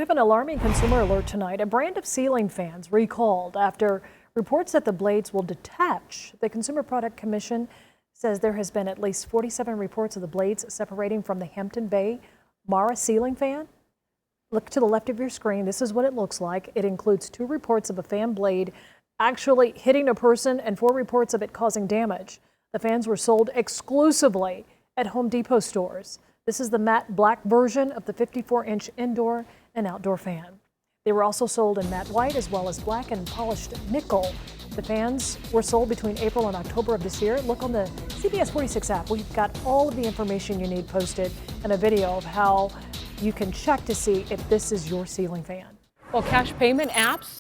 have an alarming consumer alert tonight. A brand of ceiling fans recalled after reports that the blades will detach. The Consumer Product Commission says there has been at least 47 reports of the blades separating from the Hampton Bay Mara ceiling fan. Look to the left of your screen. This is what it looks like. It includes 2 reports of a fan blade actually hitting a person and 4 reports of it causing damage. The fans were sold exclusively at Home Depot stores. This is the matte black version of the 54-inch indoor and outdoor fan. They were also sold in matte white as well as black and polished nickel. The fans were sold between April and October of this year. Look on the CBS 46 app. We've got all of the information you need posted and a video of how you can check to see if this is your ceiling fan. Well, cash payment apps